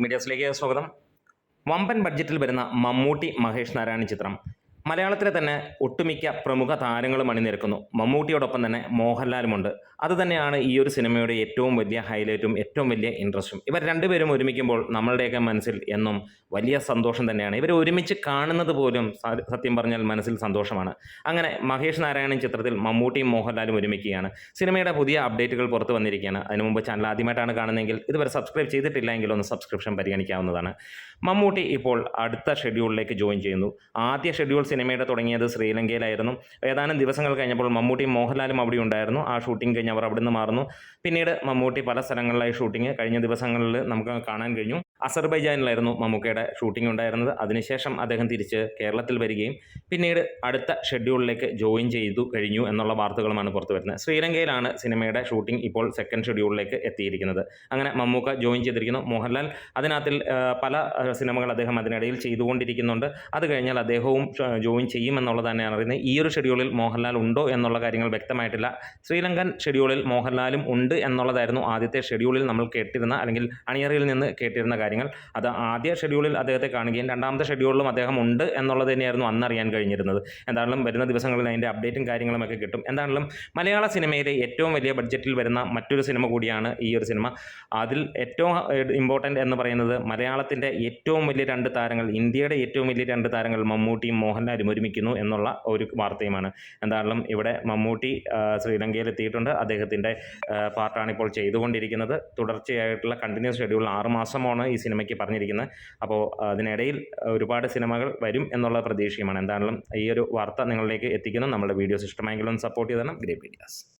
മീഡിയാസിലേക്ക് സ്വാഗതം. വമ്പൻ ബഡ്ജറ്റിൽ വരുന്ന മമ്മൂട്ടി മഹേഷ് നാരായണൻ ചിത്രം മലയാളത്തിലെ തന്നെ ഒട്ടുമിക്ക പ്രമുഖ താരങ്ങളും അണിനിരക്കുന്നു. മമ്മൂട്ടിയോടൊപ്പം തന്നെ മോഹൻലാലുമുണ്ട്. അതുതന്നെയാണ് ഈ ഒരു സിനിമയുടെ ഏറ്റവും വലിയ ഹൈലൈറ്റും ഏറ്റവും വലിയ ഇൻട്രസ്റ്റും. ഇവർ രണ്ടുപേരും ഒരുമിക്കുമ്പോൾ നമ്മളുടെയൊക്കെ മനസ്സിൽ എന്നും വലിയ സന്തോഷം തന്നെയാണ്. ഇവർ ഒരുമിച്ച് കാണുന്നത് പോലും സത്യം പറഞ്ഞാൽ മനസ്സിൽ സന്തോഷമാണ്. അങ്ങനെ മഹേഷ് നാരായണൻ ചിത്രത്തിൽ മമ്മൂട്ടിയും മോഹൻലാലും ഒരുമിക്കുകയാണ്. സിനിമയുടെ പുതിയ അപ്ഡേറ്റുകൾ പുറത്തു വന്നിരിക്കുകയാണ്. അതിനു മുമ്പ് ചാനൽ ആദ്യമായിട്ടാണ് കാണുന്നതെങ്കിൽ ഇതുവരെ സബ്സ്ക്രൈബ് ചെയ്തിട്ടില്ല എങ്കിൽ ഒന്ന് സബ്സ്ക്രിപ്ഷൻ പരിഗണിക്കാവുന്നതാണ്. മമ്മൂട്ടി ഇപ്പോൾ അടുത്ത ഷെഡ്യൂളിലേക്ക് ജോയിൻ ചെയ്യുന്നു. ആദ്യ ഷെഡ്യൂൾ സിനിമയുടെ തുടങ്ങിയത് ശ്രീലങ്കയിലായിരുന്നു. ഏതാനും ദിവസങ്ങൾ കഴിഞ്ഞപ്പോൾ മമ്മൂട്ടിയും മോഹൻലാലും അവിടെ ഉണ്ടായിരുന്നു. ആ ഷൂട്ടിംഗ് കഴിഞ്ഞ് അവർ അവിടെ നിന്ന് മാറുന്നു. പിന്നീട് മമ്മൂട്ടി പല സ്ഥലങ്ങളിലായി ഷൂട്ടിംഗ് കഴിഞ്ഞ ദിവസങ്ങളിൽ നമുക്ക് കാണാൻ കഴിഞ്ഞു. അസർബൈജാനിലായിരുന്നു മമ്മൂക്കയുടെ ഷൂട്ടിംഗ് ഉണ്ടായിരുന്നത്. അതിനുശേഷം അദ്ദേഹം തിരിച്ച് കേരളത്തിൽ വരികയും പിന്നീട് അടുത്ത ഷെഡ്യൂളിലേക്ക് ജോയിൻ ചെയ്തു കഴിഞ്ഞു എന്നുള്ള വാർത്തകളുമാണ് പുറത്തു വരുന്നത്. ശ്രീലങ്കയിലാണ് സിനിമയുടെ ഷൂട്ടിംഗ് ഇപ്പോൾ സെക്കൻഡ് ഷെഡ്യൂളിലേക്ക് എത്തിയിരിക്കുന്നത്. അങ്ങനെ മമ്മൂക്ക ജോയിൻ ചെയ്തിരിക്കുന്നു. മോഹൻലാൽ അതിനകത്തിൽ പല സിനിമകൾ അദ്ദേഹം അതിനിടയിൽ ചെയ്തുകൊണ്ടിരിക്കുന്നുണ്ട്. അത് കഴിഞ്ഞാൽ അദ്ദേഹവും ജോയിൻ ചെയ്യുമെന്നുള്ളത് തന്നെയാണ് അറിയുന്നത്. ഈ ഒരു ഷെഡ്യൂളിൽ മോഹൻലാൽ ഉണ്ടോ എന്നുള്ള കാര്യങ്ങൾ വ്യക്തമായിട്ടില്ല. ശ്രീലങ്കൻ ഷെഡ്യൂളിൽ മോഹൻലാലും ഉണ്ട് എന്നുള്ളതായിരുന്നു ആദ്യത്തെ ഷെഡ്യൂളിൽ നമ്മൾ കേട്ടിരുന്ന അല്ലെങ്കിൽ അണിയറയിൽ നിന്ന് കേട്ടിരുന്ന കാര്യങ്ങൾ. അത് ആദ്യ ഷെഡ്യൂളിൽ അദ്ദേഹത്തെ കാണുകയും രണ്ടാമത്തെ ഷെഡ്യൂളിലും അദ്ദേഹം ഉണ്ട് എന്നുള്ളത് തന്നെയായിരുന്നു അന്നറിയാൻ കഴിഞ്ഞിരുന്നത്. എന്താണെങ്കിലും വരുന്ന ദിവസങ്ങളിൽ അതിൻ്റെ അപ്ഡേറ്റും കാര്യങ്ങളുമൊക്കെ കിട്ടും. എന്താണെങ്കിലും മലയാള സിനിമയിലെ ഏറ്റവും വലിയ ബഡ്ജറ്റിൽ വരുന്ന മറ്റൊരു സിനിമ കൂടിയാണ് ഈ ഒരു സിനിമ. അതിൽ ഏറ്റവും ഇമ്പോർട്ടൻ്റ് എന്ന് പറയുന്നത് മലയാളത്തിൻ്റെ ഏറ്റവും വലിയ രണ്ട് താരങ്ങൾ, ഇന്ത്യയുടെ ഏറ്റവും വലിയ രണ്ട് താരങ്ങൾ മമ്മൂട്ടിയും മോഹൻലാലും ഒരുമിക്കുന്നു എന്നുള്ള ഒരു വാർത്തയുമാണ്. എന്തായാലും ഇവിടെ മമ്മൂട്ടി ശ്രീലങ്കയിൽ എത്തിയിട്ടുണ്ട്. അദ്ദേഹത്തിൻ്റെ പാർട്ടാണ് ഇപ്പോൾ ചെയ്തുകൊണ്ടിരിക്കുന്നത്. തുടർച്ചയായിട്ടുള്ള കണ്ടിന്യൂസ് ഷെഡ്യൂൾ 6 മാസമാണ് ഈ സിനിമയ്ക്ക് പറഞ്ഞിരിക്കുന്നത്. അപ്പോൾ അതിനിടയിൽ ഒരുപാട് സിനിമകൾ വരും എന്നുള്ള പ്രതീക്ഷയുമാണ്. എന്തായാലും ഈ ഒരു വാർത്ത നിങ്ങളിലേക്ക് എത്തിക്കുന്നു. നമ്മുടെ വീഡിയോസ് ഇഷ്ടമായെങ്കിലും സപ്പോർട്ട് ചെയ്തണം. Great medias.